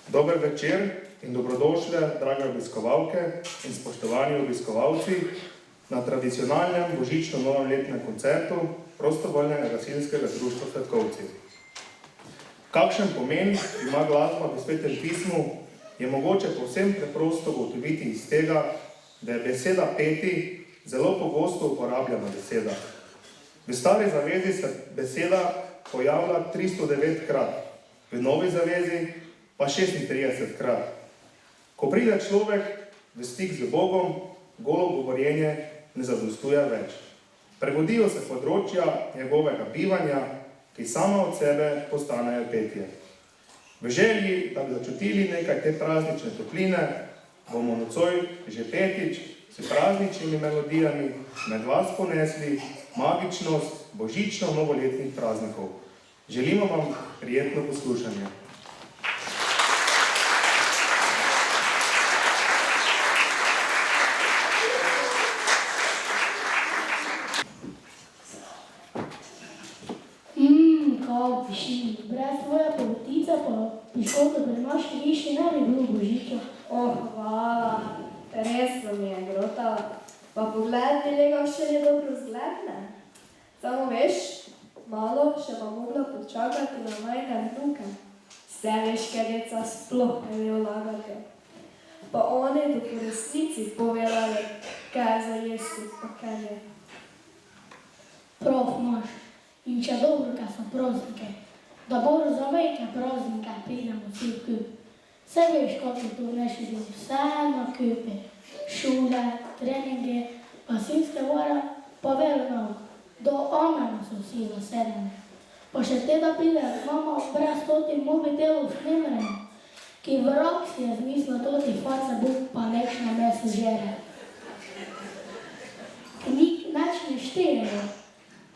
Dober večer in dobrodošle, drage obiskovalke in spoštovani obiskovalci, na tradicionalnem božično-novoletnem koncertu prostovoljnega gasilskega društva Svetkovci. Kakšen pomen ima glasba v Svetem pismu, je mogoče povsem preprosto ugotoviti iz tega, da je beseda peti zelo pogosto uporabljena beseda. V Stari zavezi se beseda pojavlja 309-krat, v Novi zavezi pa 36-krat. Ko pride človek v stik z Bogom, golo govorjenje ne zadostuje več. Prevodijo se področja njegovega bivanja, ki sama od sebe postanejo petje. V želji, da bi začutili nekaj te praznične topline, bomo nocoj že petič s prazničnimi melodijami med vas ponesli magičnost božično-novoletnih praznikov. Želimo vam prijetno poslušanje. Kao višini, brez tvoje pogotice pa piškoto pri naši hiši ne bi bilo božiča. Hvala, res vam je grotala. Pa pogled, telega še je dobro zgledne. Samo veš, malo še pa mogla počakati na majne vnuke. Vse veš, deca sploh ne vejo lagati. Pa oni do po resnici povedali, kaj je za jesti, pa kaj ne. Prav imaš. In če dobro, kaj so praznike, da bo razumejke praznike, pridemo vsi v kup. Vse veš, kako je to naši ljudi, vse na kupi, šole, treninge, gasilske vore, pa veronauk. Do amena so vsi zasedeni. Pa še te, da pride mama brez toti mobitelov snemreni, ki vrag si je zmislil toti Facebook, pa neč na meso žere. Nik neč ne štejejo.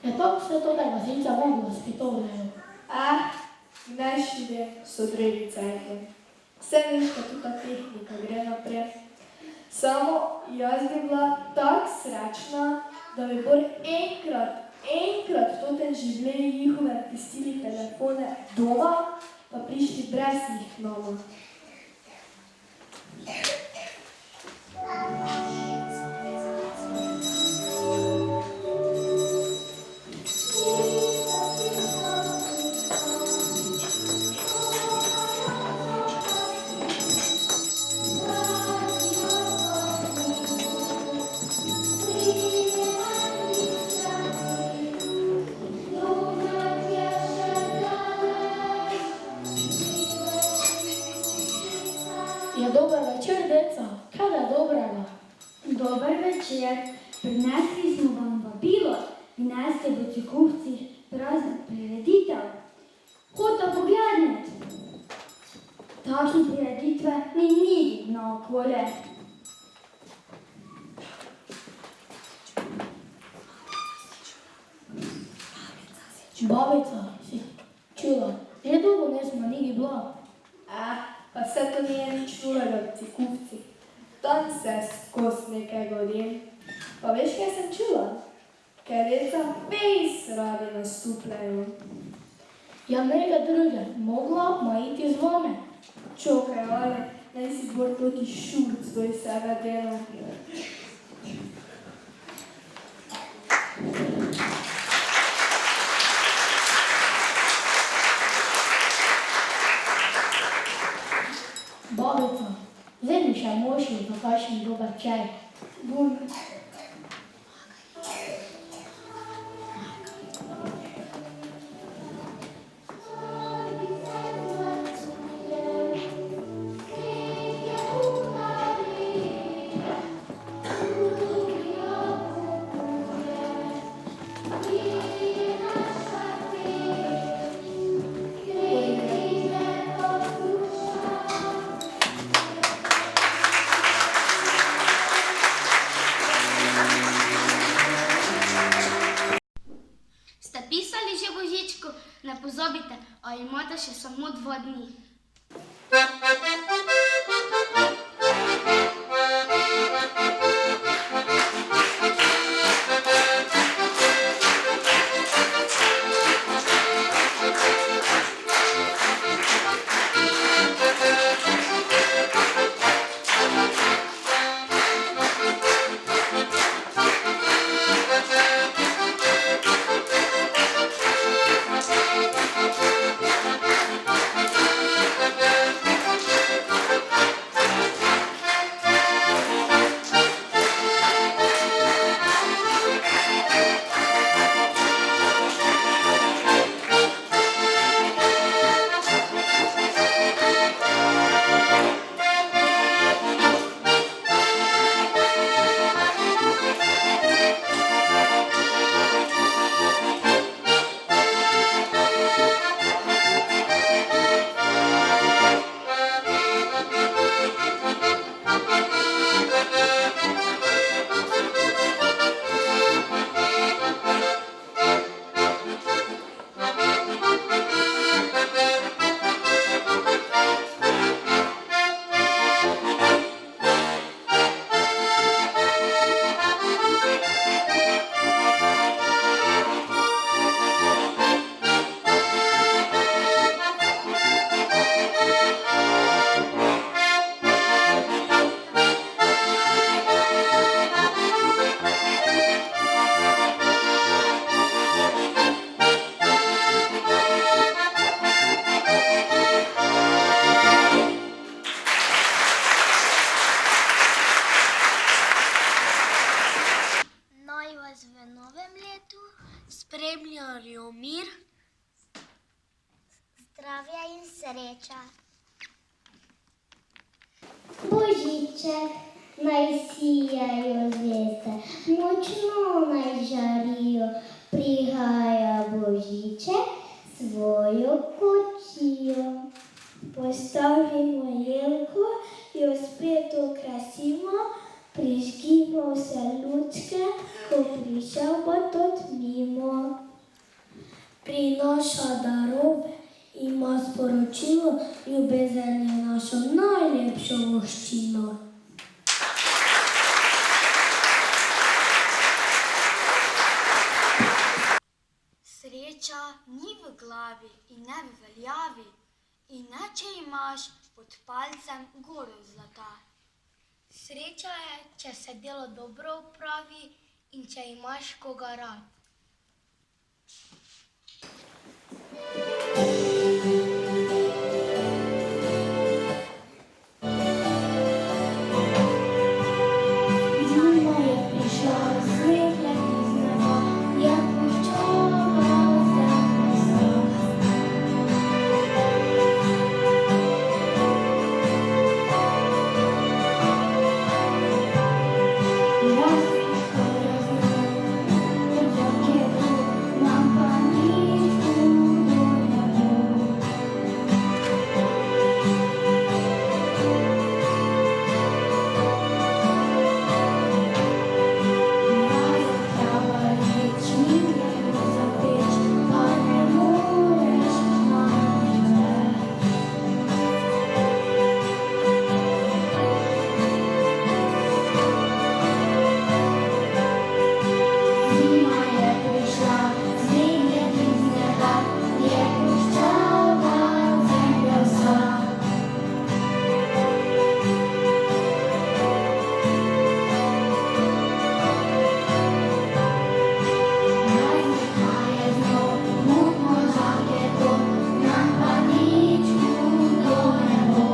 Je to vse to, da gasilca moglo spitovljajo? Naši so drugi cajke. Vse veš, da tudi ta tehnika gre naprej. Samo jaz bi bila tak srečna, da bi bolj enkrat v tem življenju njihove pustili telefone doma, pa prišli brez njih k nama. Je dober večer, deca. Kaj je dobrega? Dober večer. Prinesli smo vam vabilo in neste v Cekuvcih praznik prireditev. Hodite pogledat. Takšne prireditve mi ni na okolje. Babica, si čula, že dolgo nismo nigi bila. Pa vse to ni nič novega v Cekuvcih. Tam se skozi nekaj godi. Pa veš, kaj sem čula? Ker deca fejs radi nastupljajo. Ja, nekaj druge, mogla ma iti z vami. Čokaj, ali, naj si bolj toti šurc do iz sebe dela. Babica, zdaj mi še moši za kakšen dober čaj. Bum. Ne pozabite, a imate še samo 2 dni. novem letu spremljajo mir, zdravje in sreča. Božiček naj sijajo zvezde, močno naj žarijo, prihaja Božiček svojo kočijo. Postavimo jelko, jo spet okrasimo, prižgimo vse lučke, ko prišel bo tot mimo. Prinaša darove, ima sporočilo, ljubezen je našo najlepšo voščino. Sreča ni v glavi in ne v veljavi, in ne če imaš pod palcem goro zlata. Sreča je, če se delo dobro opravi in če imaš koga rad. Zima je prišla, sneg leti z neba, je puščava zemljo sva. Razlika razlika, kot je tu, nam pa nič hudo ne bo. Razprava reč, nikdar za peč, pa ne moreš znati več. Zima je prišla, sneg leti z neba, je puščava zemljo sva. Razlika je znov, mutno žaketo, nam pa nič hudo ne bo.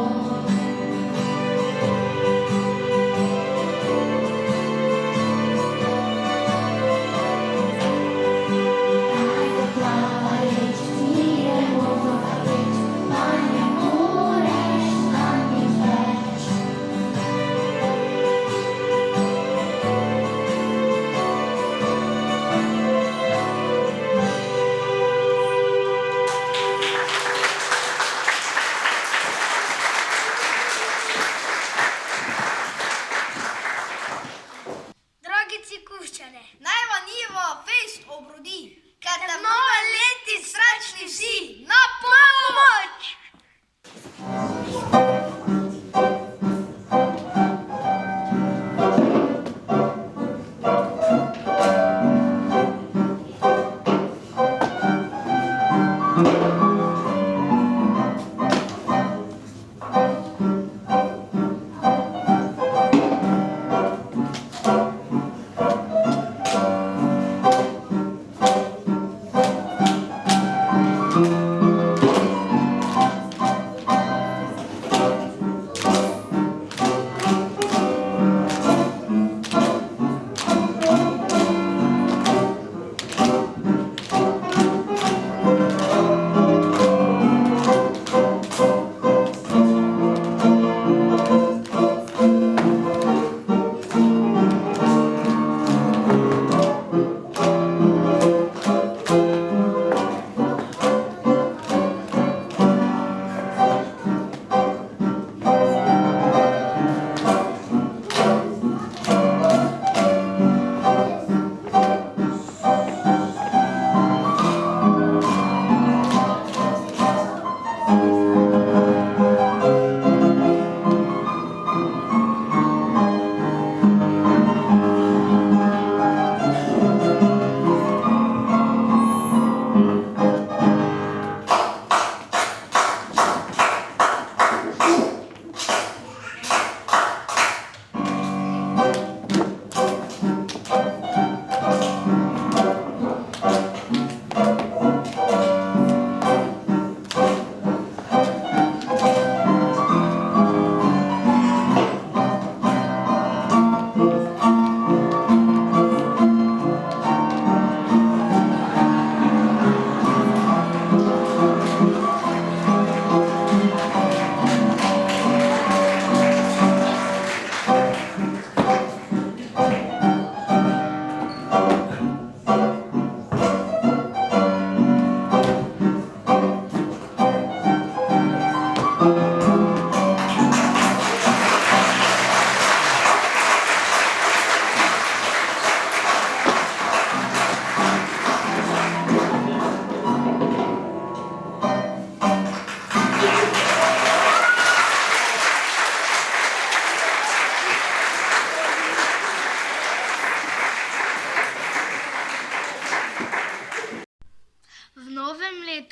Razplava reč, idemo za peč, pa ne moreš znati več. Dragi Cikuščane, naj vam njiva fest obrodi, ker te v novem leti srečni vsi, na pomoč!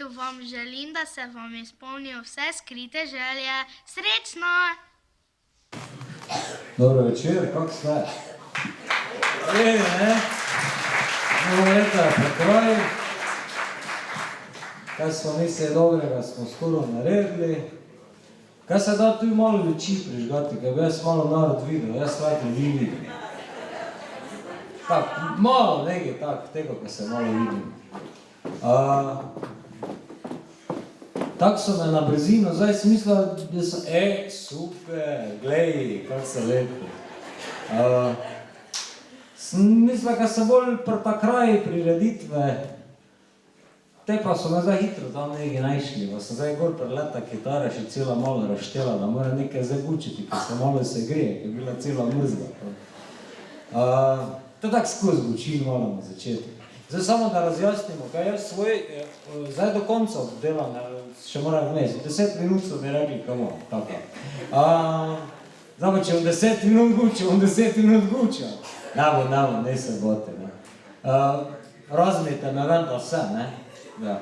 letu vam želim, da se vam izpolnijo vse skrite želje. Srečno! Dobro večer, kako ste? Ne? Novo leto je pred kraj. Kaj smo mislili dobrega, smo skoro naredili. Kaj se da tu malo luči prižgati, kaj bi jaz malo narod videl, jaz svajte vi vidim. Tak, malo nekaj tak, tega, kaj se malo vidim. Tako so me na brzino, zdaj sem mislil, da so, super, glej, kako se lepo. Sem mislil, da so bolj ta kraji prireditve, te pa so me zdaj hitro tam nekaj našli, pa sem zdaj gor preleta kitara še cela malo raštela, da mora nekaj zdaj gučiti, ker se malo se greje, ker je bila cela mrzla. To tako skozi guči malo na začetku. Zdaj samo da razjasnimo, kaj jaz svoj, zdaj do konca delam, še moram vmes, 10 minut so mi rekli, kamo, tako. Zdaj pa, če bom 10 minut gučil, bom 10 minut gučil. Ne se bote, ne. Razumite me ven da vse, ne. Ja.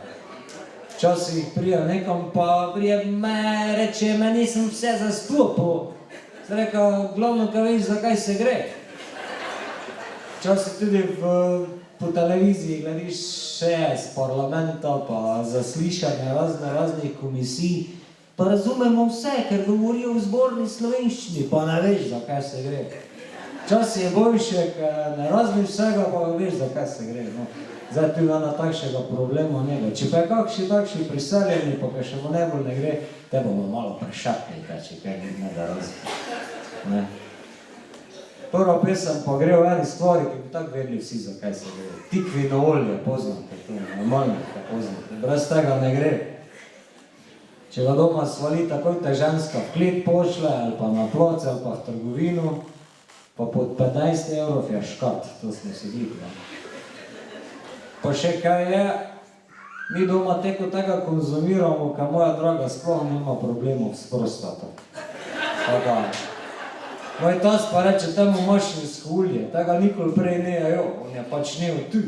Včasih prije nekam, pa prije me reče, me nisem vse zastopil. Zdaj rekel, glavno, kaj veš, zakaj se gre. Včasih tudi po televiziji glediš še iz parlamenta, pa zaslišanje raznih komisij, pa razumemo vse, ker govorijo v zborni slovenščini, pa ne veš, zakaj se gre. Včasih je boljše, ker ne razmiš vsega, pa veš, zakaj se gre. No. Zdaj tu na takšnega problema njega. Če pa je kakšni takšni priseljeni, pa kaj še mu najbolj ne gre, te bomo malo prešapili, če kaj ne da razmišljati. Prva pesem pa gre v eni stvari, ki bi tako vedeli vsi, zakaj se gre. Tikvino olje, poznate to, normalno, kaj poznate. Brez tega ne gre. Če ga doma svali, takoj te ženska v klet pošle, ali pa na ploce, ali pa v trgovino, pa pod 15 evrov je škat, to smo se gledali. Pa še kaj je, mi doma teko tega konzumiramo, kaj moja draga sploh nima problemov s prostato. Tako. Moj tas pa reče, temu mašinsko ulje, tega nikoli prej ne je, on je pač ne tu.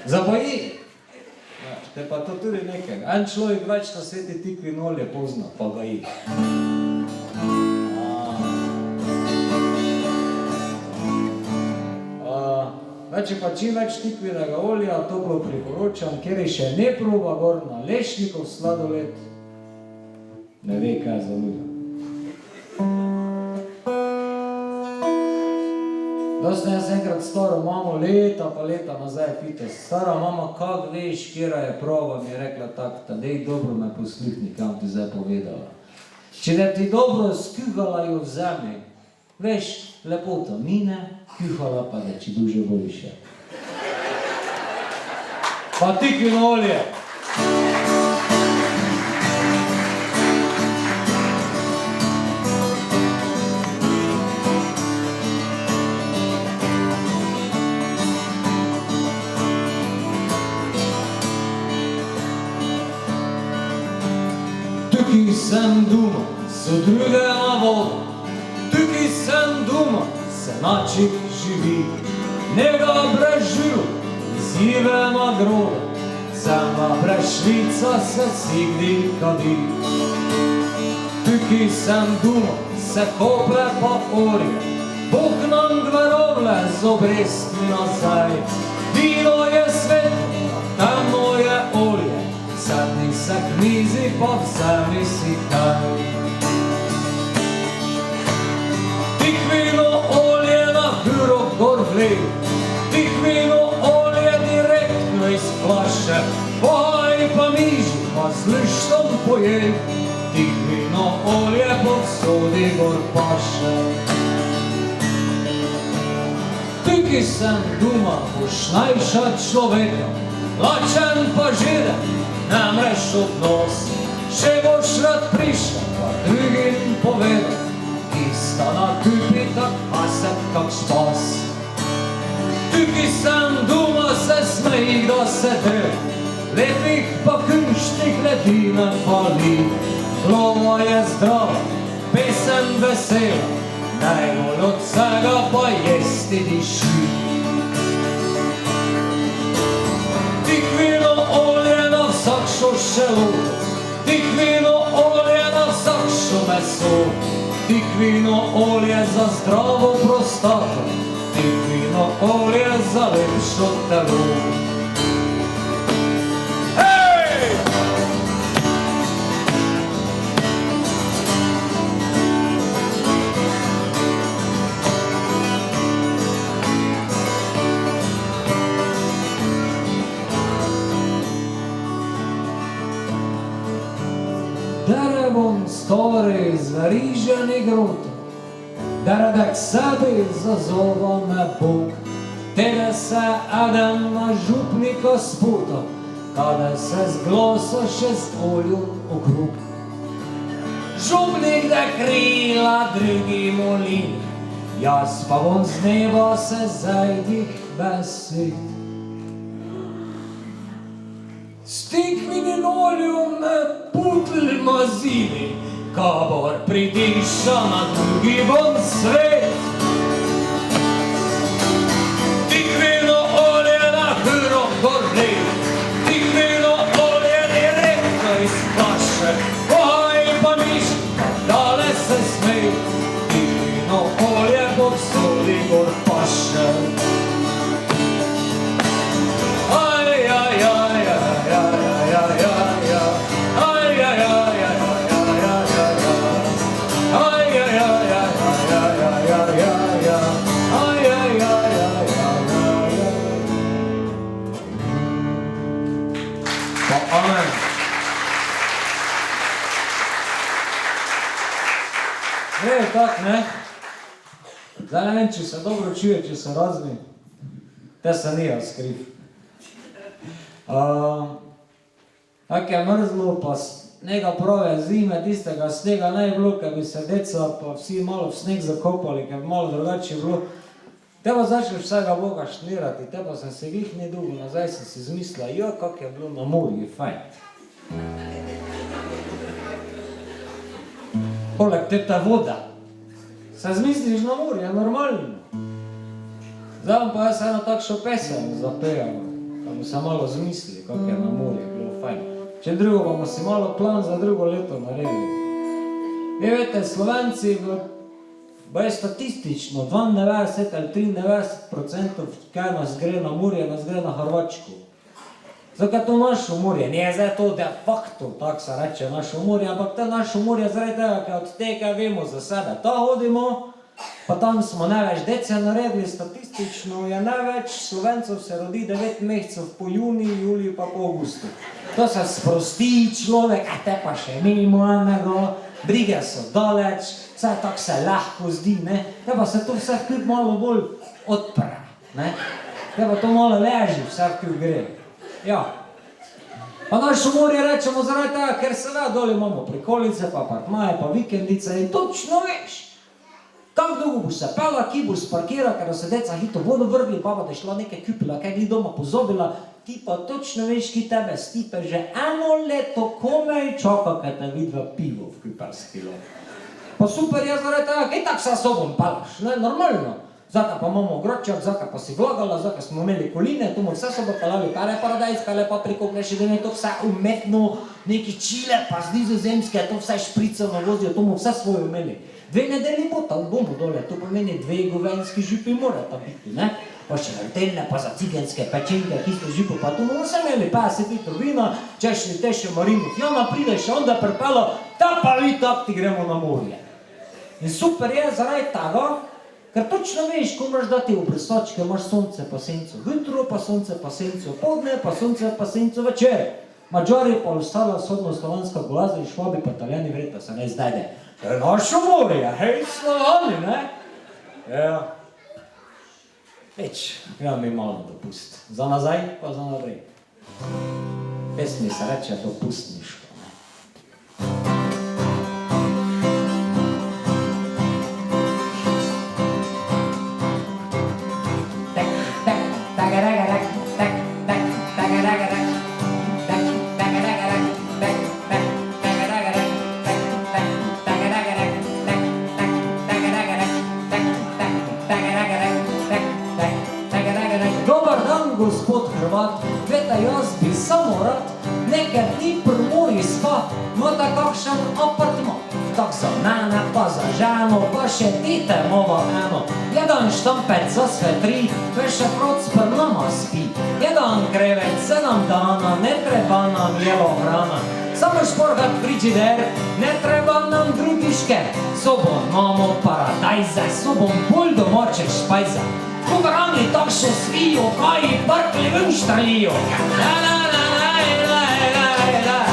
Zaboji. Te pa to tudi nekaj. En človek več na sveti tikvino olje pozna, pa ga ji. Več je pa čim več tikvinega olja, toplo priporočam, kjer je še ne proba gor na Lešnikov sladoled, ne ve, kaj zaluja. Dosti jaz enkrat staro mamo leta pa leta nazaj pita, stara mama, kak veš, kjera je prava, mi je rekla tak, dej dobro me posluhni, kam ti zdaj povedala. Če da ti dobro skuhala jo vzemi, veš, lepota mine, kuhala pa da či duže boljše. Pa tikvino olje! Tukaj sem doma, so druge na vodu, tukaj sem doma, se način živi, njega brez živ, zive na grobe, zemlja brez švica se sigdi kadi. Tukaj sem doma, se kople pa orje, Bog nam dverovle z obrestmi nazaj. Vino je svetlo, temno je olje, sedni se k mizi pa vzemi si kaj. Tikvino olje na pyrok gor vlej, tikvino olje direktno iz flaše, pohaj pa miži pa z lištom pojej, tikvino olje povsodi gor paše. Tukaj sem doma, boš najša človeka, lačen pa židen, ne mreš odnos, še boš rad prišel, pa drugim povedal, ki sta na kupi tak pasek kak špas. Tukaj sem doma, se smejih da se del, lepih pa kunštih leti ne fali, glava je zdrava, pesem vesela, najbolj od vsega pa jesti diši. Tikvino olje na vsak šeloto, tikvino olje na vsakšo meso, tikvino olje za zdravo prostato, tikvino olje za lepšo telo. Derevom stvari zariženi groto, derede k sebi zazova me Bog, tede se eden na župnika sputa, kade se zglosa še z olju okrog. Župnik da krila drugi molini, jaz pa bom z neba se zajdih besed. S tikvinim oljem me putl mazili, kabor pridiša na drugi bom svet. Tikvino olje na hrov gorljiv, tikvino olje direktno iz kaše, ohaj pa miš, dale se smej, tikvino olje pod soli gor paše. Amen. Gre tak, ne? Zdaj ne vem, če se dobro čuje, če se razni. Te se ni jaz kriv. Tak je mrzlo, pa snega prave zime, tistega snega ne je bilo, ker bi se deca pa vsi malo v sneg zakopali, ker bi malo drugače je bilo. Te pa začneš vsega Boga šnirati, te pa sem se glih nedolgo nazaj sem si zmislila, jo, kak je bilo na morju, fajn. Poleg teta voda, se zmisliš na morju, normalno. Zdaj vam pa jaz eno takšo pesem zapejam, da mu se malo zmisli, kak je na morju, bilo fajn. Če drugo bomo si malo plan za drugo leto naredili. Vi vete, Slovenci je statistično 92 ali 93% kaj nas gre na morje, nas gre na Hrvačko. Zakaj to našo morje? Nije zdaj to de facto, tako se reče, našo morje, ampak to našo morje zaradi tega, ker od tega vemo za sebe. Ta hodimo, pa tam smo največ dece naredili, statistično je največ Slovencov se rodi 9 mesecev po juniju, juliju pa po augustu. To se sprosti človek, a te pa še mimo enega, brige so daleč, vse tako se lahko zdi, ne? Te pa se to vse vkljub malo bolj odpre, ne? Te pa to malo leži, vse vkljub gre. Ja. Pa našo morje rečemo zaradi tega, ker seveda doli imamo prikolice, pa apartmaje, pa vikendice in točno veš, kako dolgo boš se pela, ki boš sparkira, ker se deca hitro vodo vrgli, baba da je šla nekaj kupila, kaj glih doma pozobila, ti pa točno veš, ki tebe stipe že eno leto komaj čaka, kaj te vidva pivo v kuparski lovi. Pa super je zaradi tega, kaj tak sa sobom palaš, ne, normalno. Zaka pa imamo gročak, zaka pa si vlagala, zaka smo imeli koline, to smo vse sobo pelali, kar je paradajz, kar je papriko, še da je to vse umetno, neki čile, pa z nizozemske, to vse špricano vozijo, to smo vse svoje imeli. 2 nedelji bo tam bomo dole, to pomeni 2 govenski žipi morata biti, ne? Pa še vrtelne, pa za cigenske pečenke, kisto žipo, pa to bomo vse imeli, 50 litrov vina, češli teše marino, fjona pride še onda prepela, ta pa vi tak ti gremo na morje. In super je zaradi tega, ker točno veš, ko moraš dati v brisačke, imaš sonce pa senco jutro, pa sonce pa senco podne, pa sonce pa senco večer. Mađari pa ostala vzhodno-slovanska golaza in Švabi pa Italijani vreta se ne zdajde. To je našo morje, hej Slovani, ne? Ja. Več, ja mi malo dopust. Za nazaj pa za naprej. Pesmi se reče dopustniško. Dobar dan, gospod Hrvat, vete, jaz bi samo rad nekaj dni prvo imate kakšen apartma. Tak za mene, pa za ženo, pa še tete mova eno. Jedan štampec za sve tri, še proc pa nama spi. Jedan krevet, 7 dana, ne treba nam jelo hrana. Samo šporgat frižider, ne treba nam drugi šker. Sobom imamo paradajze, sobom bolj domače špajze. Kubrani takšo svijo, kaj jih parkli ven štrlijo. La la la la la la la.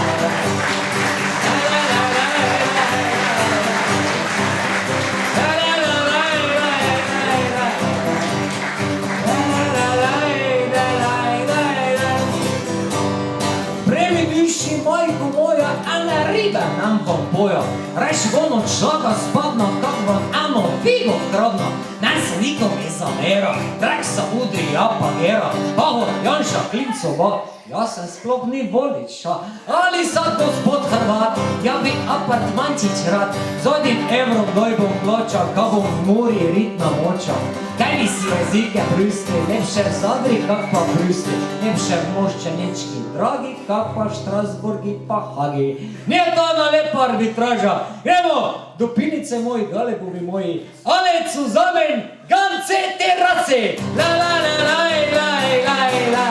Majko moja, ene ribe nam vam pojo. Reš bono čaka spadno, kak vam eno figo kradno. Ne se nikom ne zamera, trek se udri, ja pa gera. Aho, Janša Klincova, ja sem sploh ni voliča. Ali sad gospod Hrvat, ja bi apartmančič rad. Zodim evro doj bom ploča, ka bom v mori ritna moča. Kaj bi si jezike brusli, lepše v Zadri, kak pa brusli. Lepše v Moščenečki, dragi, kak pa Štrasburgi pa Hagi. Nije to ona lepa arbitraža. Gremo do pinice moji, galebovi moji. Alecu zamen, gance terase. La la la la la la la la.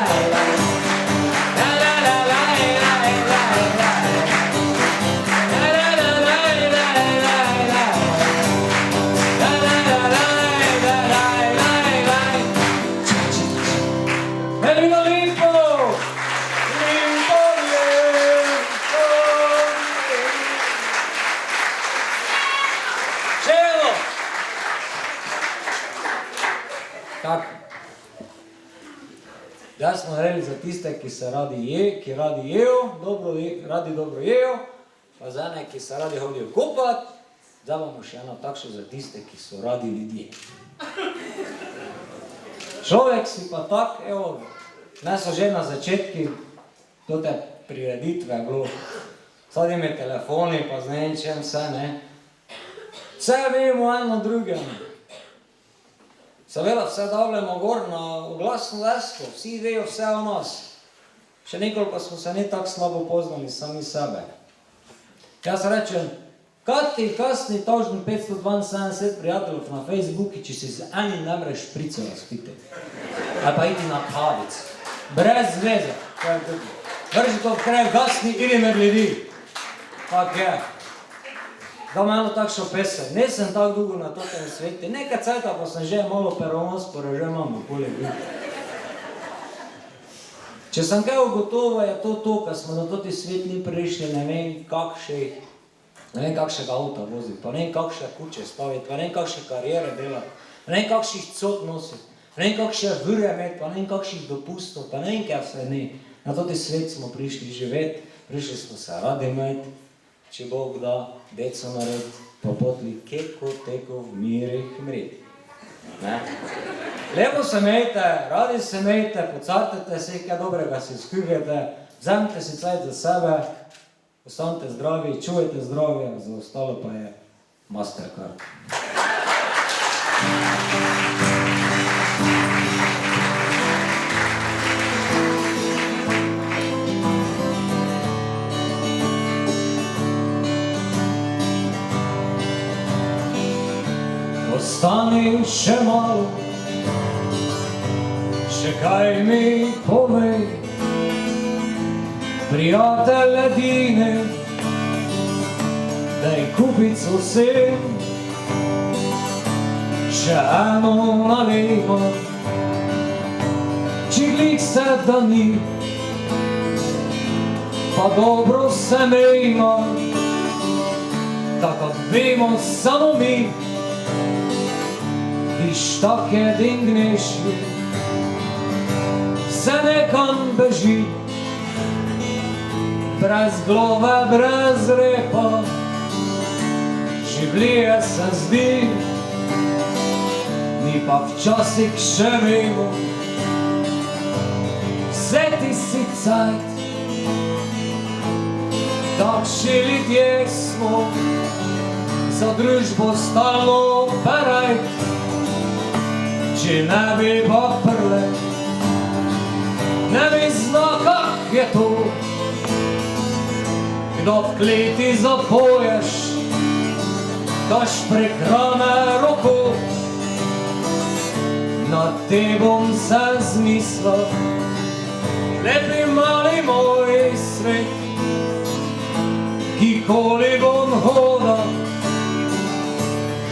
La la la la la la la. La la la la la la la. La la la la la la la. Elvino Limpo! Limpo, Limpo! Čelo! Tako. Zdaj smo naredili za tiste, ki se radi jejo, radi dobro jejo, pa za ene, ki se radi hodijo kopat, zdaj bomo še eno takšno za tiste, ki so radi ljudje. Človek si pa tak, evo, ne so že na začetki tote prireditve bilo, sad ime telefoni, pa z ne vem čem vse, ne. Vse vemo eno drugemu. Seveda vse davljamo gor na oglasno desko, vsi vejo vse o nas. Še nikoli pa smo se ne tako slabo poznali sami sebe. Jaz rečem, Kati kasni tožni 572 prijateljev na Facebooki, če si se eni ne mreš šprico razpiti. Ali pa iti na kavic. Brez veze. Vrži to v kraj, gasni, idi med ljudi. Kak je. Dam eno takšno pesem. Nisem tako dolgo na totem sveti. Nekaj cajta pa sem že malo peronospora, že imamo poleg ljudi. Če sem kaj ugotovo, je to, kar smo na toti svet ni prišli, ne vem kakšnega avta voziti, pa ne vem kakšne kuće staviti, pa ne vem kakšne karijere delati, pa ne vem kakšnih cot nositi, pa ne vem kakšne vire imeti, pa ne vem kakšnih dopustov, pa ne vem kaj vse ne. Na toti svet smo prišli živeti, prišli smo se radi imeti, če Bog da, deco narediti, pa potli keko teko v mirih mreti. Lepo se imejte, radi se imejte, pocartete se, kaj dobrega si skugajte, vzemite si cajt za sebe, ostanite zdravi, čuvajte zdravje, za ostalo pa je Mastercard. Ostani še malo, še kaj mi povej, prijatelj edine, daj kupico vsem, še eno nalejmo, čiglik se da ni, pa dobro se mejmo, tako vemo samo mi. Viš tak jedin gneški, se nekam beži, brez glave, brez repa, življenje se zdi, mi pa včasih še vemo, vzeti si cajt, takši ljudje smo, za družbo stalno perajt. Če ne bi pa prle, ne bi znal, kak je to, kdo v kleti zapoješ, daš prek rame roko, na te bom se zmislil, lepi mali moj svet, kikoli bom hodal,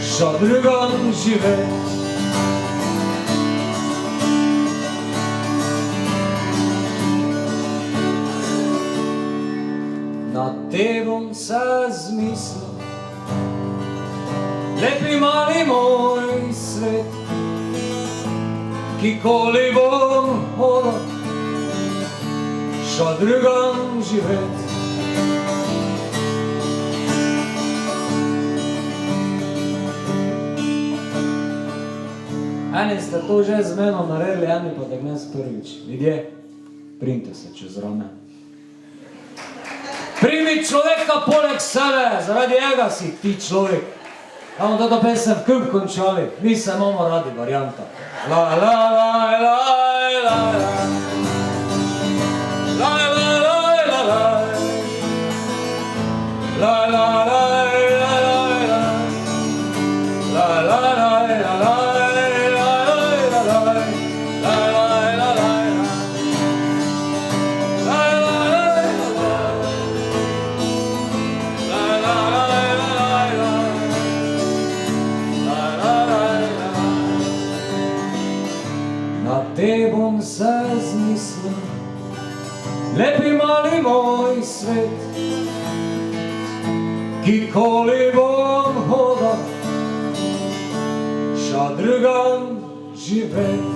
še drugam živet. Na te bom se zmislil, lepi mali moj svet, kikoli bom hodal, še drugam živet. Eni ste to že z menom naredili, eni pa danes prvič. Ljudje, primite se čez rame. Primi človeka poleg sebe, zaradi njega si ti človek. Imamo toto pesem v kup končali, mi se imamo radi, varianta. La la la la la la la la la la la la la la te bom se zmislil, lepi mali moj svet, kikoli bom hodal, še drugam živet.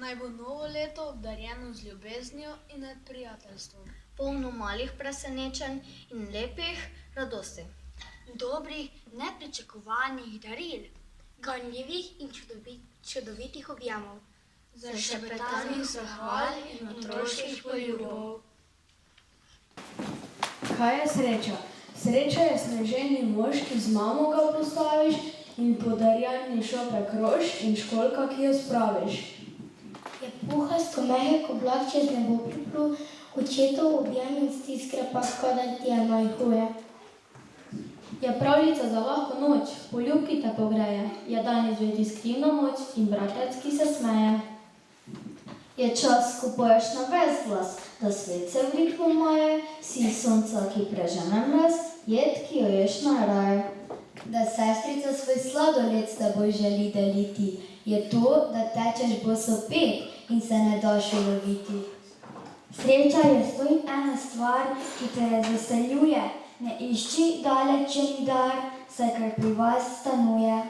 Naj bo novo leto obdarjeno z ljubeznijo in prijateljstvom. Polno malih presenečenj in lepih radosti. Dobrih, nepričakovanih daril. Ganljivih in čudovitih objamov. Zašepetanih zahval in otroških poljubov. Kaj je sreča? Sreča je sneženi mož, ki z mamo ga postaviš in podarjeni šopek rož in školjka, ki jo spraviš. Je puhasto mehek oblak čez nebo priplul, očetov objem in stiske pa skodaj ti je najhuje. Je pravljica za lahko noč, poljub, ki te pogreje, je dan izvedi skrivna moč in bratec, ki se smeje. Je čas, ko poješ na ves glas, da svet se v ritmu maje, si sonca, ki prežene mraz, jed, ki jo ješ najraje. Da sestrica svoj sladoled s teboj želi deliti, je to, da tečeš bosopet in se ne daš uloviti. Sreča je stoj ena stvar, ki te veseljuje. Ne išči dalečen dar, saj kar pri vas stanuje.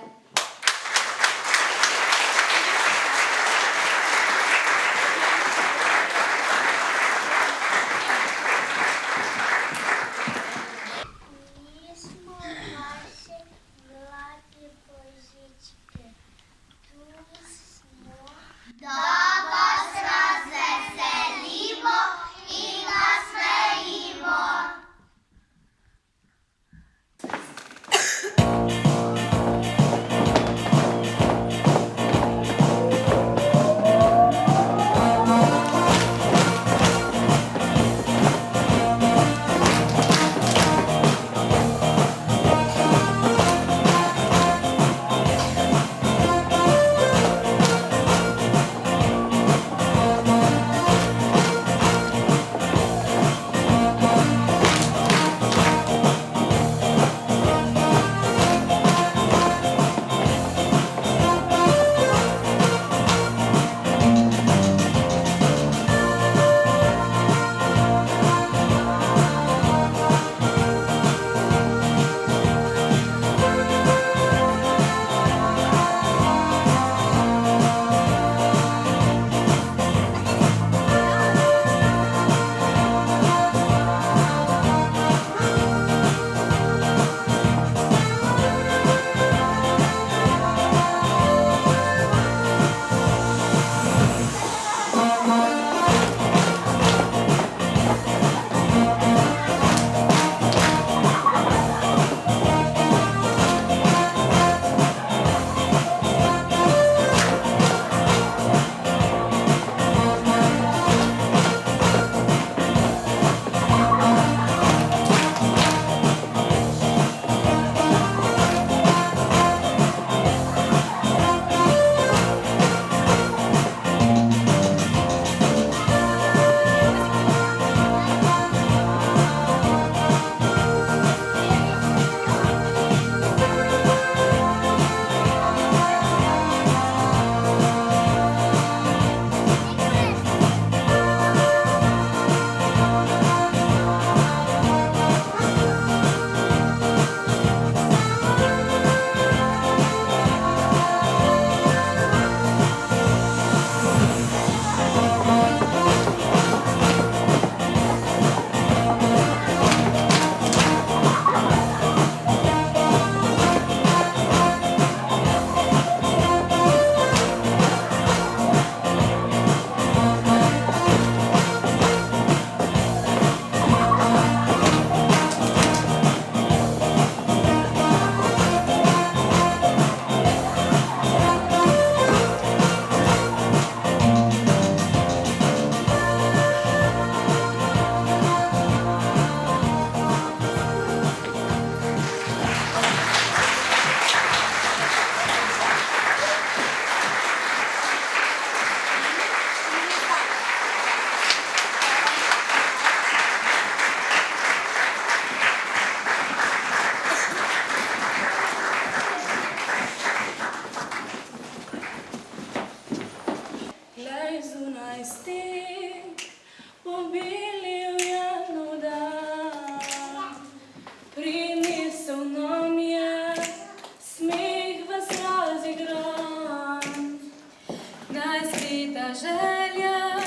želja,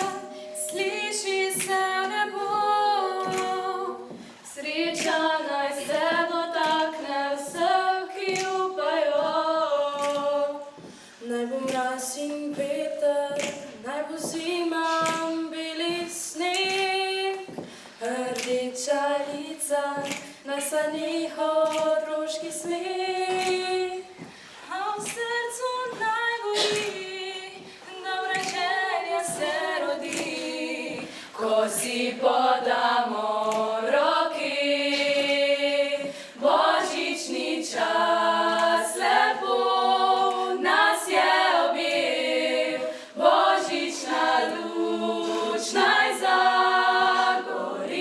sliši se v nebo. Sreča naj se dotakne vseh, ki upajo. Naj bo mraz in veter, naj bo zima in beli sneg. Rdeča lica, naj se njihov otroški smeh. A v srcu naj gori, dobra želja se rodi, ko si podamo roki. Božični čas lepo nas je objel, božična luč naj zagori.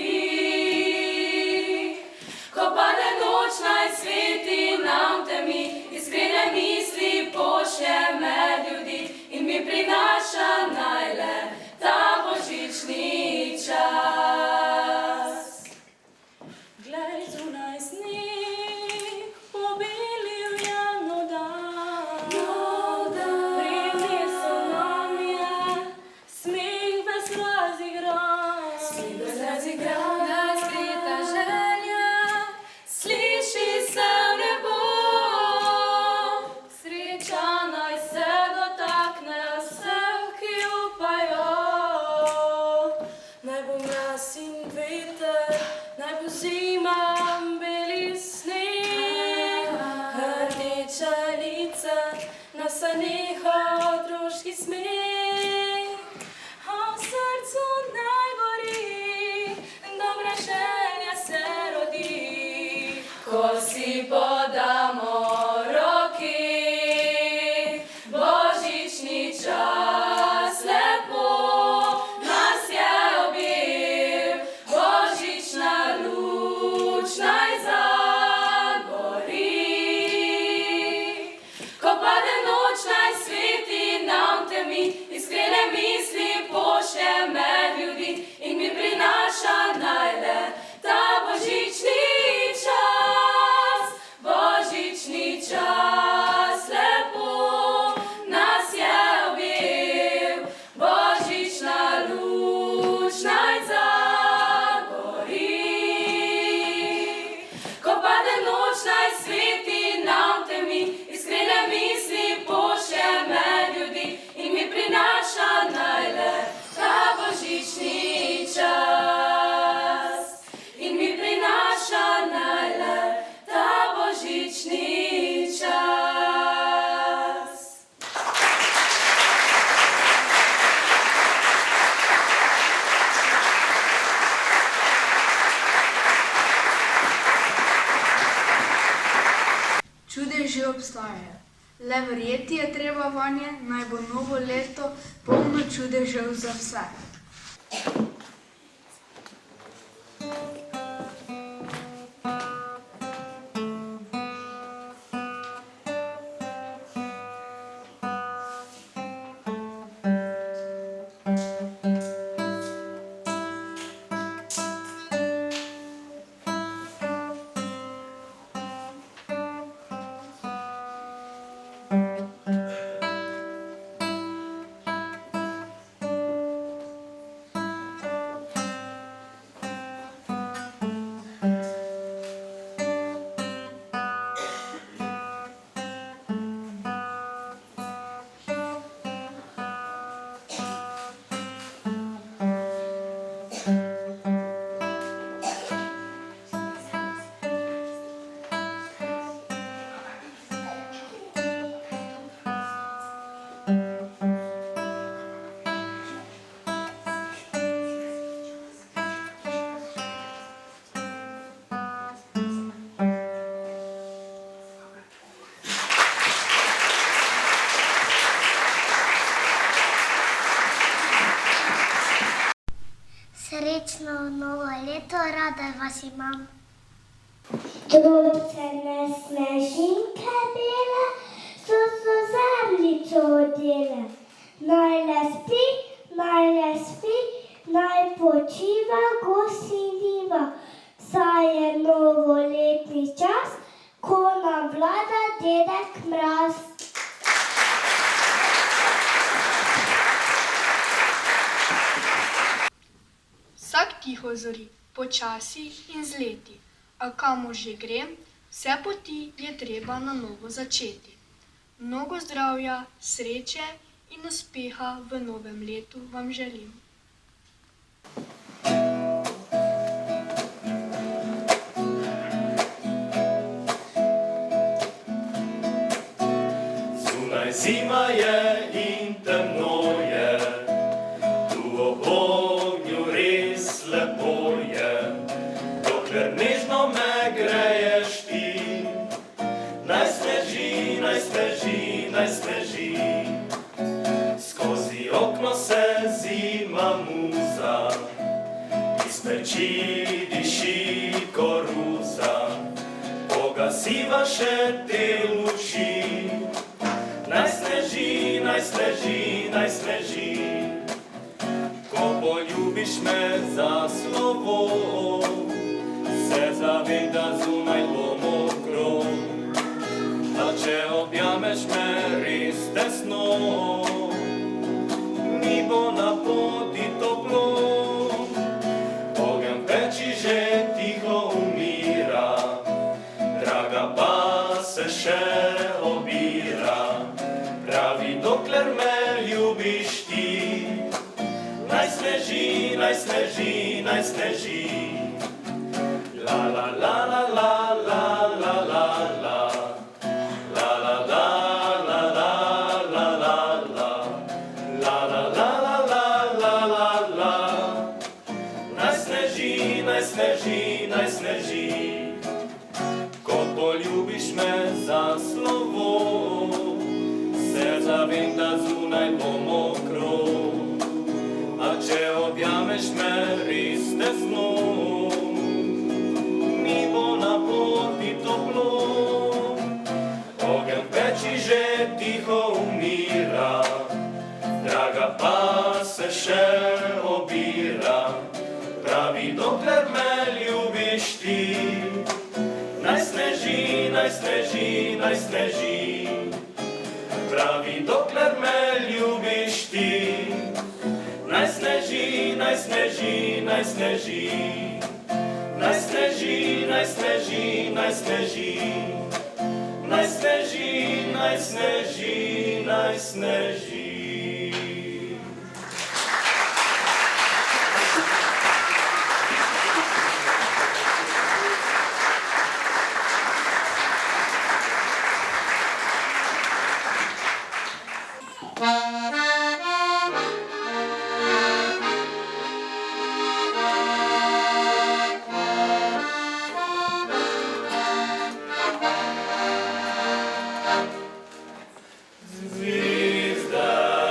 Ko pade noč, naj sveti nam temi, iskrene misli pošlje med ljudi in mi prinaša najle ta božični čas. Glej, zunaj sneg pobelil je nov dan. Prinesel nam je smeh ves razigran. Neskrita želja, sliši se v nebo. Sreča naj se dotakne vseh, ki upajo. Naj bo mraz in veter, naj bo zima in beli sneg. Rdeča lica, nasaneha otroški smeh. A v srcu naj gori, dobra želja se rodi, ko si podamo roki. Božični čas lepo nas je objel, božična luč naj zagori. Ko pade noč, naj sveti nam temi, iskrene misli pošlje med ljudi in mi prinaša najle ta božični čas. Božični čas lepo nas je objel, božična luč naj zagori. Ko pade noč, naj sveti nam temi, iskrene misli pošlje med ljudi in mi prinaša najle ta božični čas. In mi prinaša najle ta božični čas. Čudež že obstajajo, le verjeti je treba vanje, naj bo novo leto polno čudežev za vse. Srečno novo leto, rada vas imam. Drobcene snežinke bele so zemljico odele. Naj le spi, naj počiva gosiljiva. Saj je novoletni čas, ko nam vlada dedek Mraz. tiho zori, počasi in z leti, a kamor že grem, vse poti je treba na novo začeti. Mnogo zdravja, sreče in uspeha v novem letu vam želim. Zunaj zima je in temno je, tu ob ognju res lepo je, dokler nežno me greješ ti. Naj sneži, naj sneži, naj sneži, skozi okno se zima muza, iz peči diši koruza, pogasiva še te luči. Naj sneži, naj sneži, naj sneži, ko poljubiš me za slovo, se zavem, da zunaj bo mokro. A če objameš me res tesno, mi bo na poti toplo. Ogenj v peči že tiho umira, draga pa se še obira. Pravi, dokler me ljubiš ti. Naj sneži, naj sneži, naj sneži. La la la la la la la la la. Naj sneži, ko poljubiš me za slovo, se zavem, da zunaj bo mokro. A če objameš me res tesno, mi bo na poti toplo. Ogenj v peči že tiho umira, draga pa se še obira. Pravi, dokler me ljubiš ti. Naj sneži, naj sneži, naj sneži. Pravi, dokler me ljubiš ti. Naj sneži, naj sneži, naj sneži. Naj sneži, naj sneži, naj sneži. Naj sneži, naj sneži, naj sneži. Zvezda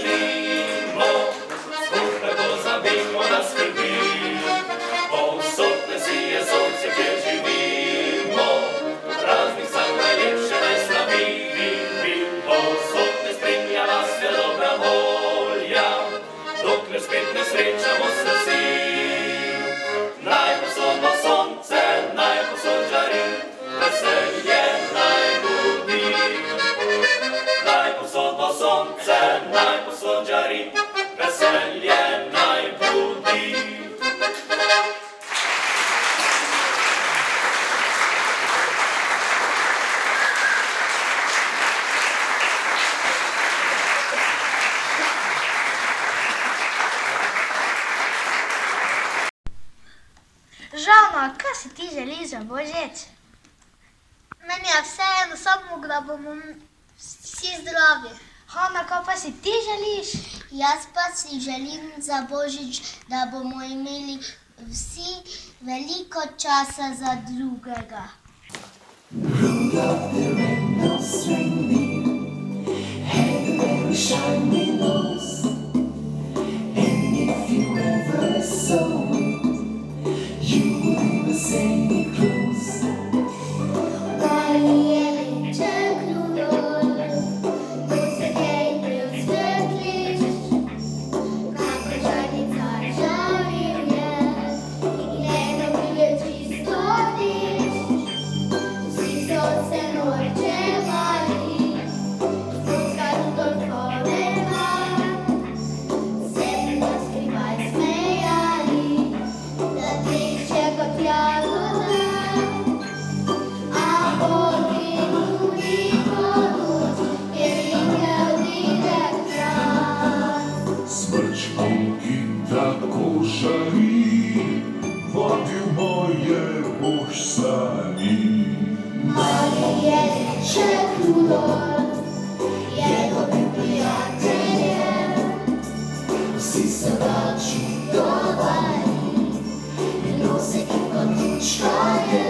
želimo, skupaj pozabimo na skrbi. Povsod ne sije sonce, kjer živimo, praznik sam najlepše naj slavi. Povsod ne spremlja nas je dobra volja, dokler spet ne srečamo se vsi. Naj posodno sonce, naj posod žari, veselje naj budi. Naj posodno sonce, naj posod žari, veselje naj budi. Žana, kaj si ti želiš za božič? Meni je vseeno, samo da bomo vsi zdravi. Hana, kaj pa si ti želiš? Jaz pa si želim za božič, da bomo imeli vsi veliko časa za drugega. Rudolph the red-nosed reindeer had a very shiny nose, and if you ever saw it, you would never say it close. Mali jelinček Rudolf, posegej bil svetlič, kako žarnica žaril je, in eno bil je čisto nič. Vsi so se norčevali, znoska Rudolfovega, se mu skrivaj smejali, da teče kot jagoda. A poginul Nikolus, je videl videk kraj. Smrčkom, ki tako žari, vodil moje božsani. Mali jelinček Rudolf je dobil prijatelje, Vsi se ga čudovali, nosek in kot lučka je.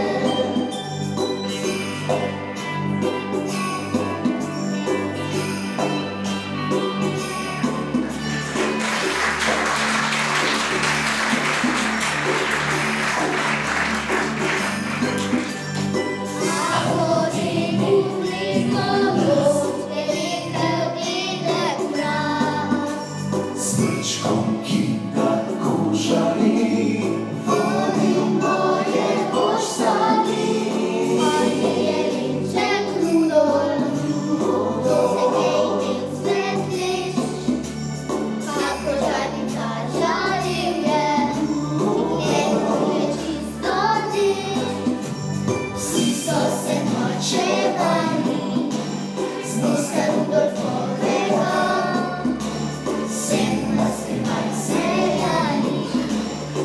Smrčkom, ki tako žari, vodil moje božsani. Mali jelinček Rudolf, posegej bil svetlič, kako žarnica žaril je, in eno je čisto nič. Vsi so se norčevali, znoska Rudolfovega, se mu naskrivaj smejali,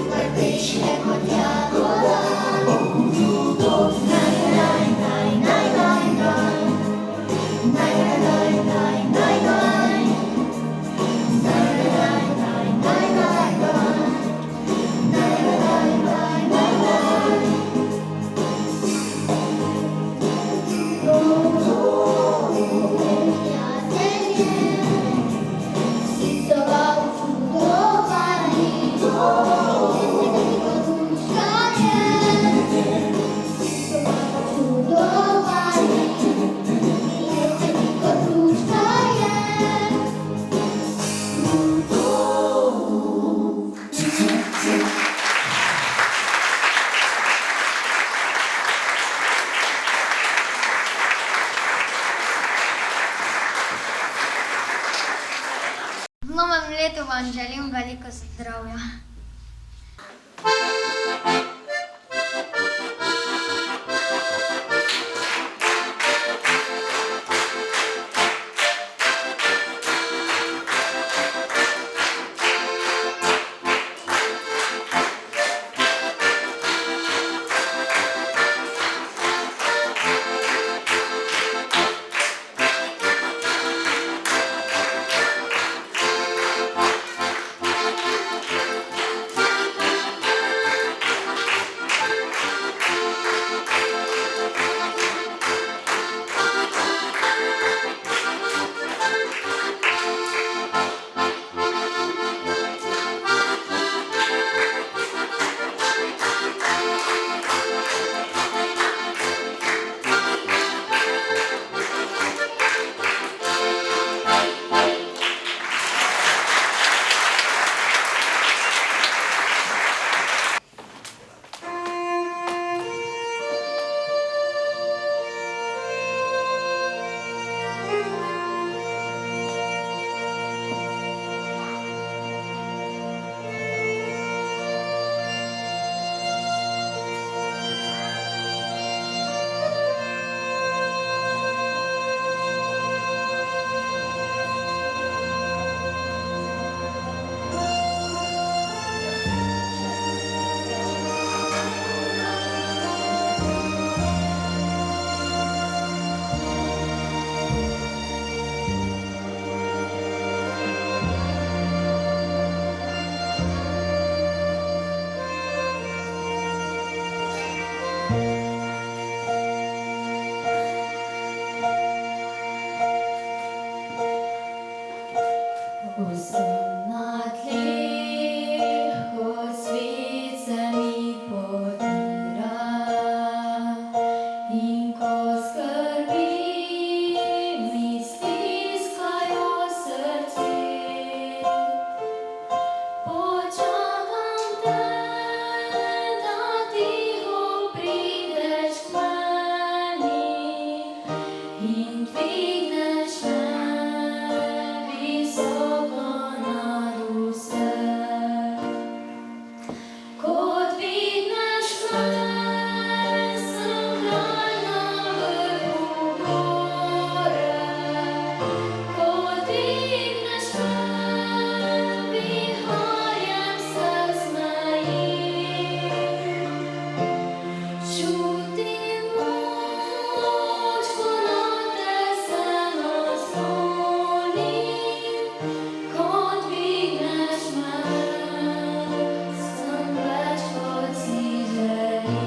vrteč je kot jagoda. Rudolf, Naj, naj, naj, naj, naj, naj. Naj, naj, naj, naj, naj, naj. Naj, naj, naj, naj, naj, naj. Naj, naj, naj, naj, naj. Prijatelje, vsi so ga čudovali, jeseni kot lučka je. Vsi so ga čudovali, jeseni kot lučka je. V novem letu vam želim veliko zdravja. Na tleh, ko svet se mi podira in ko skrbi mi stiskajo srce, počakam te, da tiho prideš k meni in dvigneš me visoko nad vse. Ko dvigneš me, sem kralj na vrhu gore. Ko dvigneš me, viharjem se smejim. Čutim moč, ko nate se naslonim. Ko dvigneš me, sem več, kot si želim.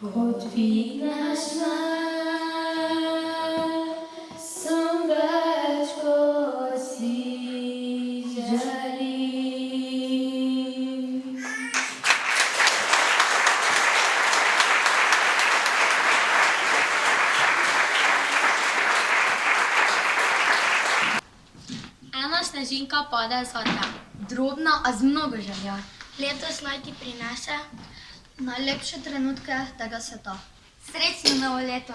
Ko dvigneš me, sem več, kot si želim. Ena snežinka pade zate, drobna, a z mnogo želja. Letos naj ti prinese najlepše trenutke tega sveta. Srečno novo leto!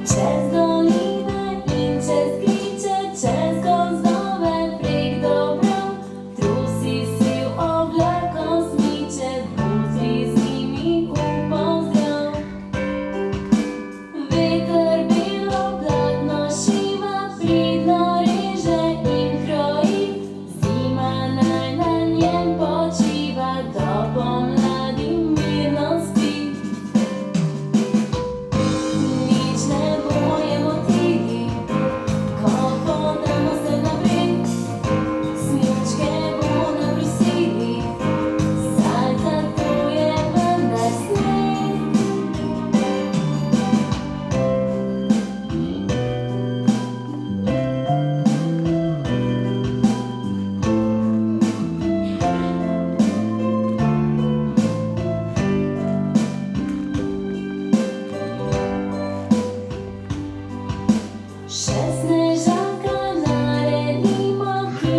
Čez doline in čez griče, čez gozdove prek dobrov, trusi si v oblakom smiče, butvi z njimi v pozdrav. Veter belo blatno šiva, pridno reže in kroji, zima naj na njem počiva, do pomladi mirno spi. Nič ne boje motili, ko podamo se naprej, smučke bo nabrusili, saj zato je vendar sneg. Še snežaka naredimo, ki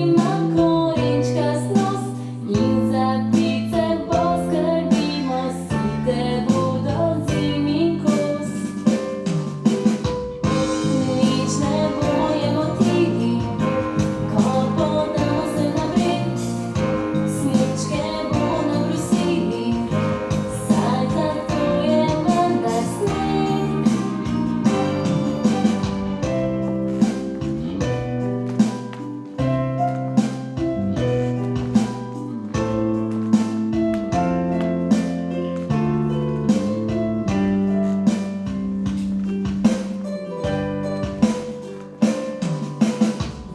ima korenčkast nos, in za ptice poskrbimo, site bodo zimi kos. Nič ne boje motili, ko podamo se naprej, smučke bo nabrusili, saj zato je vendar sneg.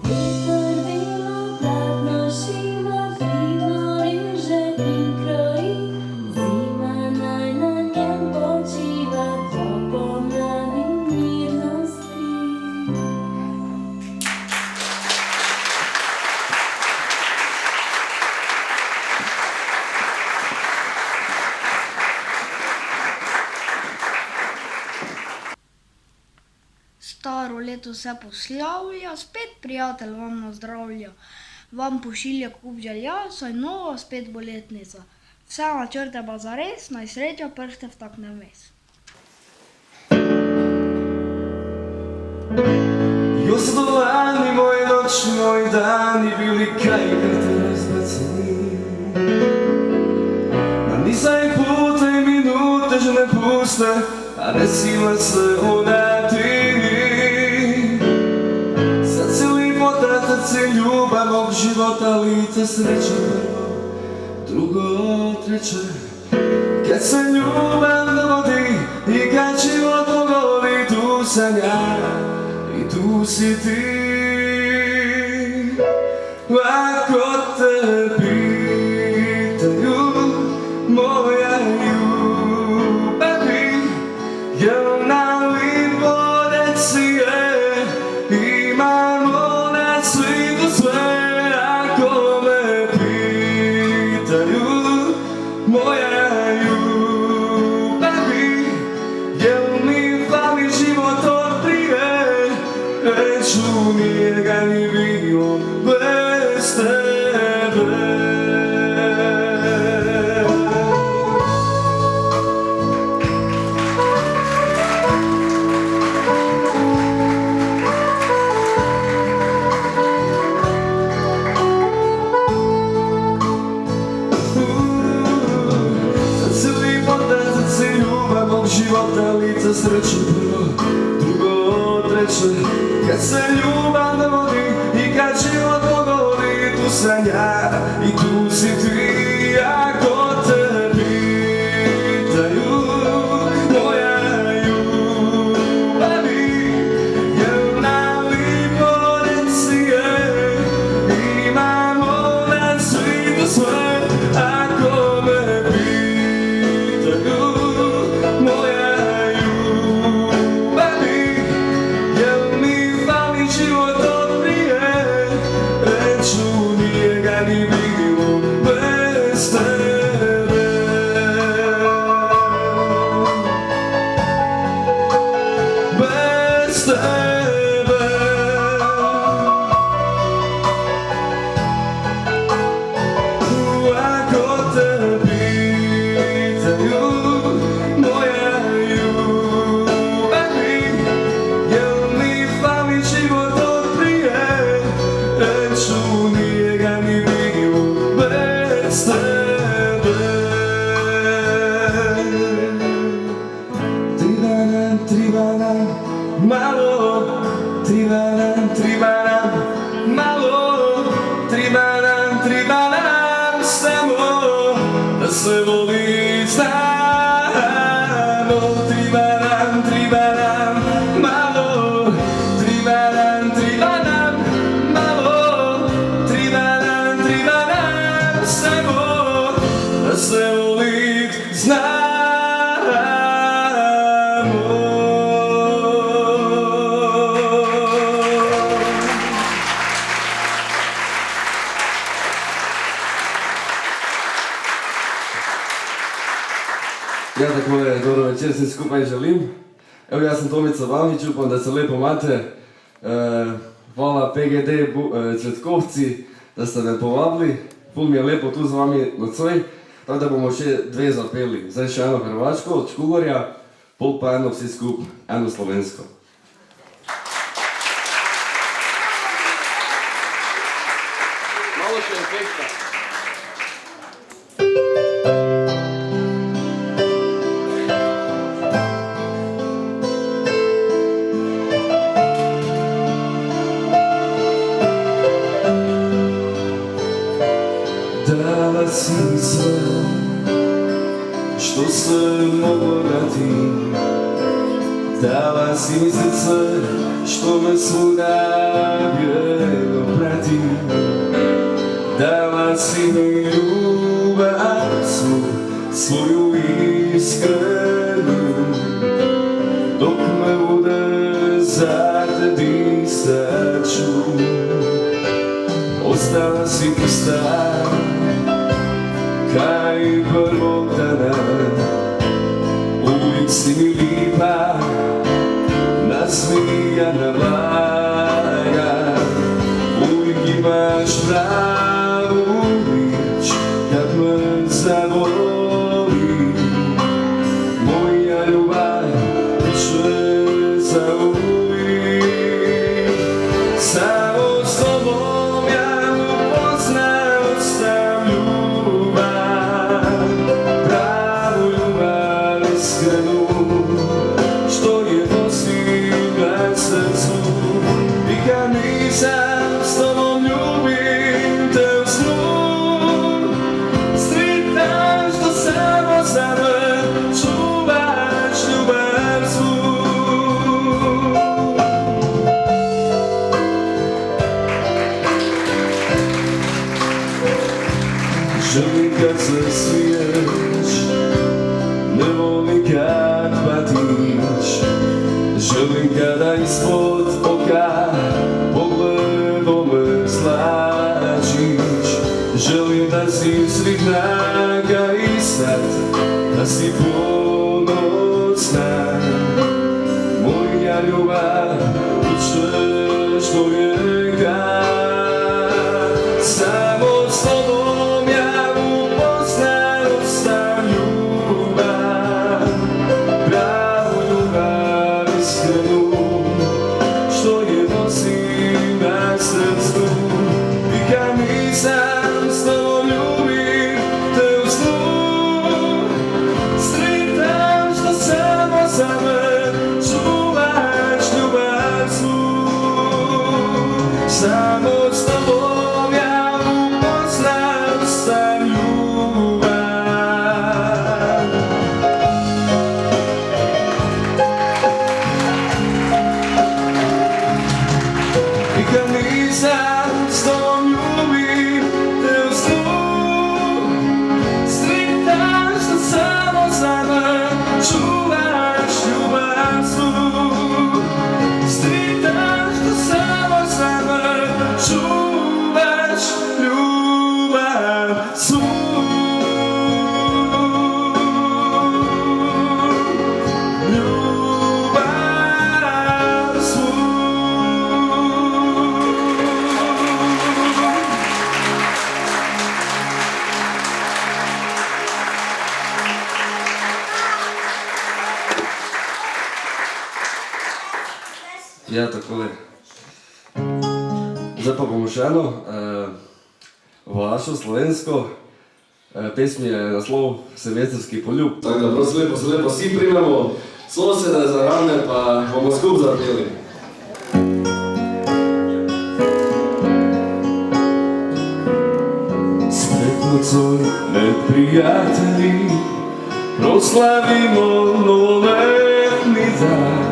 Veter belo blatno šiva, pridno reže in kroji, zima naj na njem počiva, do pomladi mirno spi. Staro leto se poslavlja, spet prijatelj vam nazdravlja. Vam pošilja kup želja, saj nova spet bo letnica. Vse načrte pa zares, naj sreča prste vtakne vmes. Jo so dvorani moji noči, moji dani bili kaj, kar te razbaceni. Ma nisem nežne puste, a nesile se uneti. Sad si lipota, tad si ljubav mog života, lice sreće prvo, drugo, treće. Kad se ljubav dogodi i kad život pogodi, tu sam ja i tu si ti. Ako te pitaju moja ljubavi, jel na lipo reci je, imamo na svijetu sve. Ako me pitaju moja ljubavi, jel mi fali život od prije, reću nije ga ni bilo bez tebe. Sad si lipota, sad si ljubav mog života, lice sreće prvo, drugo, treće. Kad se ljubav dogodi i kad život pogodi, tu sam ja i tu si ti. Ako te pitaju moja ljubavi, jel na lipo reci je, imamo na svijetu sve. Ako me pitaju moja ljubavi, jel mi fali život od prije, reću nije ga ni bilo bez tebe. Bez tebe. Ako te pitaju moja ljubavi, jel mi fali život od prije, reću nije ga ni bilo bez tebe. Triba nam malo, triba nam malo, triba nam samo da se voli znamo. Triba nam malo, triba nam malo, triba nam samo da se voli znamo. Ja takole dobro večer svim skupaj želim. Evo ja sam Tomica Vavnić, upam da se lepo imate. Hvala PGD Cvetkovci, da ste me povabili. Ful mi je lepo tu z vami nocoj. Tako da bomo še dve zapeli. Zdaj še eno hrvaško od Škugorja, pol pa eno vsi skup, eno slovensko. Malo še efekta. Dala si mi sve što se moglo dati, dala si mi srce što me svuda vjerno prati, dala si mi ljubav svoju iskrenu, dok me bude za te disat ću. Ostala si pusta kaj prvog dana, uvijek si mi lipa, nasmijana, blaga, uvijek imaš pravu riječ kad me zavoli. Moja ljubav će zauvijek, samo s tobom ja upoznao kad patiš. Želim kada ispod oka pogledom me zlačiš. Želim da si svih naga i sad, da si ponosna. Moja ljubav učeš do vijeka. Samo s tobom ja upoznao sam ljubav, pravu ljubav iskrenu, što je nosim na srcu. I kad nisam s tobom ljubim te u snu, stritam što samo za me čuvaš ljubav svu. Samo s tobom ja upoznao sam ljubav. I kad nisam s tobom ljubim te u snu, stritam što samo za me čuvaš ljubav svu. Stritam što samo za me čuvaš ljubav svu. Ljubav svu. Ja takole. Zdaj pa bomo še eno vašo slovensko. Pesmi je naslov Silvestrski poljub. Tako da prosim lepo vsi primemo sosede za rame, pa bomo skupaj zapeli. Sretnocoj med prijatelji proslavimo novoletni dan.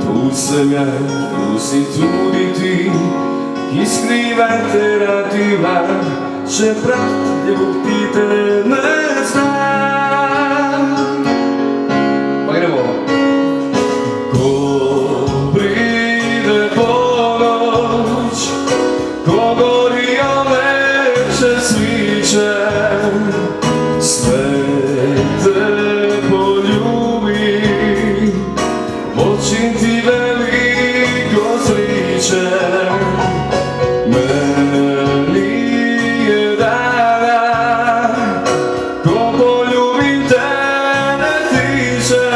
Tu sem ja, tu si tudi ti, ki skrivate radiva, čeprav ljubi te ne znam. Pa gremo. Ko pride ponoć, ko gorijo veče sviče, sve te poljubim, počin ti veliko zriče. Meni je dana, ko poljubim te ne tiče.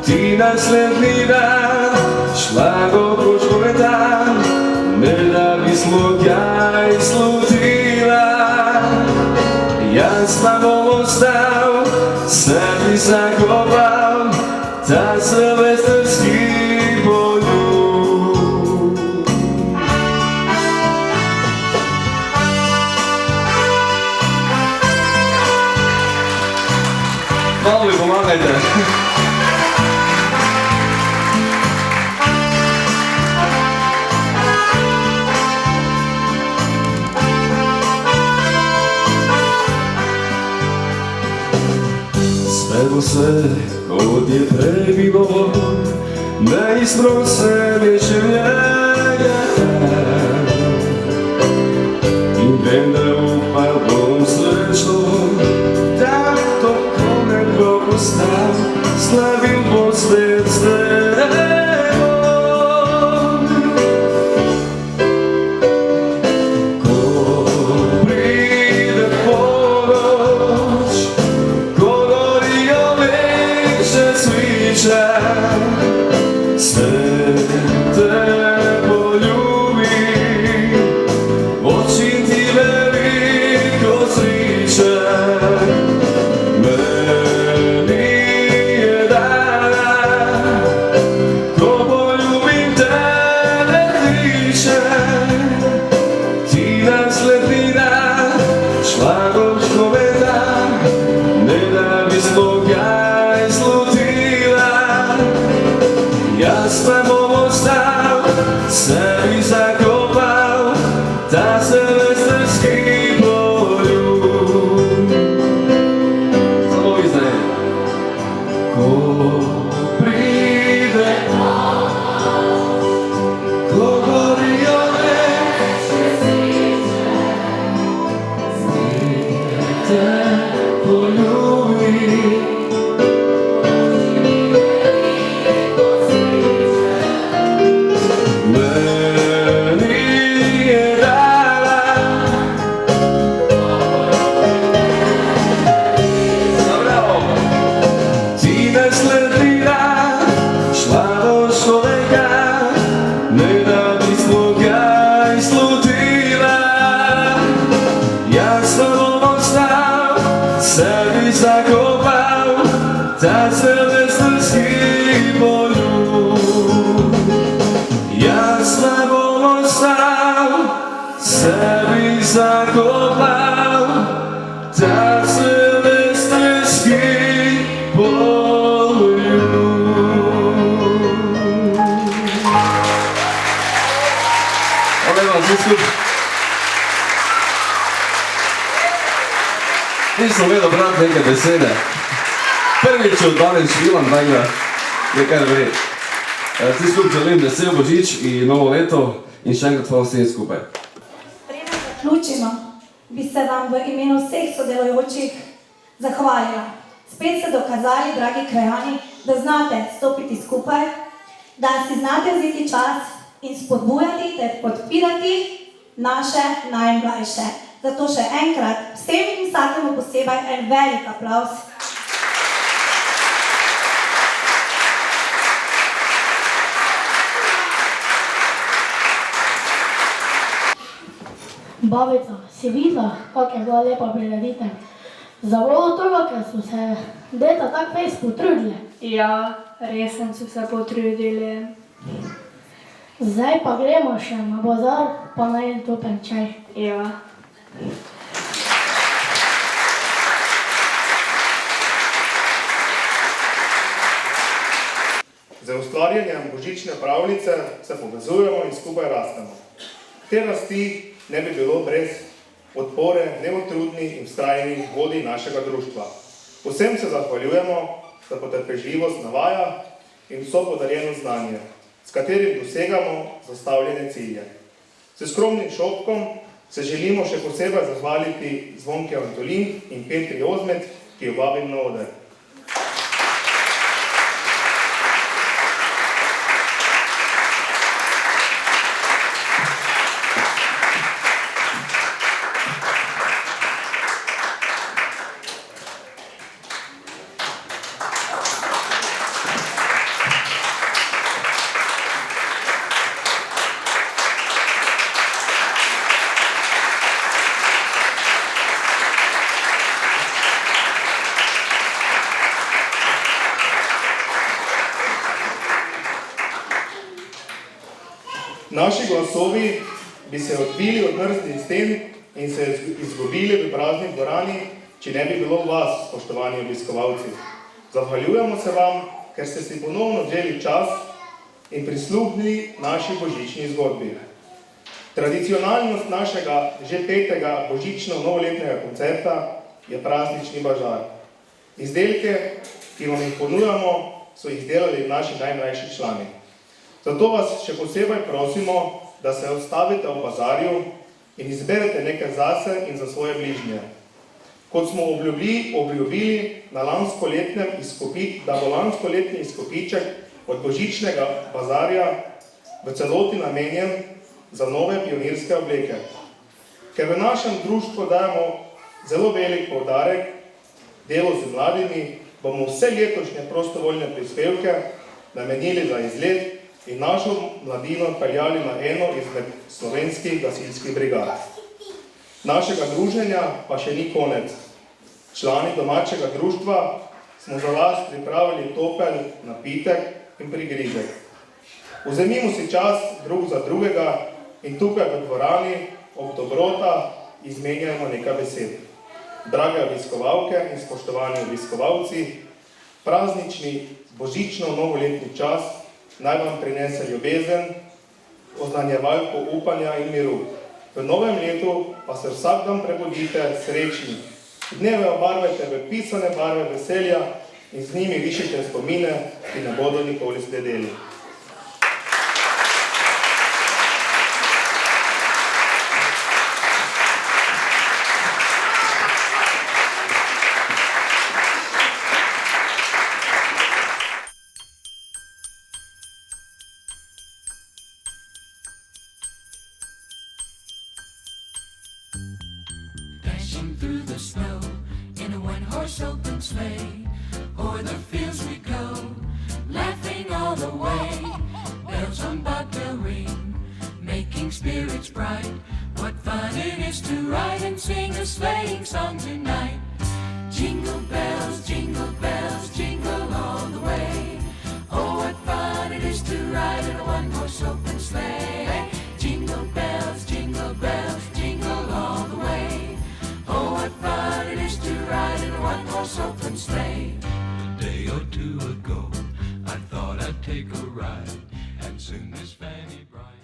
Ti naslednji dan, šlago proč povedam, ne da bi slutja izslutila. Jaz pa bom ostal, sebi zakopal ta silvestrski poljub. Malo mi pomagajte. Sve bo sve, kot je prej bilo, ne izprosem več njega. In vem, da upal bom srečno, da to konega postal, slavil bo spet s tebom. Ko pride ponoć, ko gorijo veče sviče, sve te te poljubim. Meni je dala ti nasledila, šla do človeka, ne da bi sloga izslutila. Jaz pa bom ostal, sebi zakopal ta silvestrski poljub. Jaz pa bom ostal, sebi zakopal ta silvestrski poljub. Hvala vam, vsi skupaj. Nisem vedel brati neke besede. Prvič oddalim špilam, tako je kar vred. Vsi skupaj želim vesel Božič in novo leto in še enkrat hvala vsem skupaj. Preden zaključimo, bi se vam v imenu vseh sodelujočih zahvalila. Spet ste dokazali, dragi krajani, da znate stopiti skupaj, da si znate vzeti čas in spodbujati ter podpirati naše najmlajše. Zato še enkrat vsem in vsakemu posebej en velik aplavz. Babica, si videla, kako je bila lepa prireditev? Zavolo toga, ker so se deta tako fejs potrudili. Ja, res so se potrudili. Zdaj pa gremo še na bazar, pa najem topen čaj. Ja. Z ustvarjanjem božične pravljice se povezujemo in skupaj rastemo. Te rasti ne bi bilo brez podpore neutrudnih in vztrajnih vodij našega društva. Vsem se zahvaljujemo za potrpežljivost navaja in vso podarjeno znanje, s katerim dosegamo zastavljene cilje. S skromnim šopkom se želimo še posebej zahvaliti Zvonki Antolin in Petri Ozmet, ki jo vabim na oder. Naši glasovi bi se odbili od mrzlih sten in se izgubili v prazni dvorani, če ne bi bilo vas, spoštovani obiskovalci. Zahvaljujemo se vam, ker ste si ponovno vzeli čas in prisluhnili naši božični zgodbi. Tradicionalnost našega že petega božično-novoletnega koncerta je praznični bažar. Izdelke, ki vam jih ponujamo, so jih delali naši najmlajši člani. Zato vas še posebej prosimo, da se ustavite v bazarju in izberete nekaj zase in za svoje bližnje. Kot smo obljubili da bo lanskoletni izkupiček od božičnega bazarja v celoti namenjen za nove pionirske obleke. Ker v našem društvu dajemo zelo velik poudarek delu z mladimi, bomo vse letošnje prostovoljne prispevke namenili za izlet in našo mladino peljali na eno izmed slovenskih gasilskih brigad. Našega druženja pa še ni konec. Člani domačega društva smo za vas pripravili topel napitek in prigrizek. Vzemimo si čas drug za drugega in tukaj v dvorani ob dobrota izmenjajmo nekaj besed. Drage obiskovalke in spoštovani obiskovalci, praznični božično-novoletni čas naj vam prinese ljubezen, oznanjevalko upanja in miru. V novem letu pa se vsak dan prebudite srečni. Dneve obarvajte v pisane barve veselja in z njimi višite spomine, ki ne bodo nikoli sledili. sleigh. O'er the fields we go, laughing all the way. Bells on bobtail ring, making spirits bright. What fun it is to ride and sing a sleighing song tonight. Jingle bells, jingle all the way. Oh, what fun it is to ride in a one-horse open sleigh. Jingle bells, jingle all the way. Oh, what fun it is to ride in a one-horse open sleigh. A day or two ago, I thought I'd take a ride and sing this Fanny Bryant.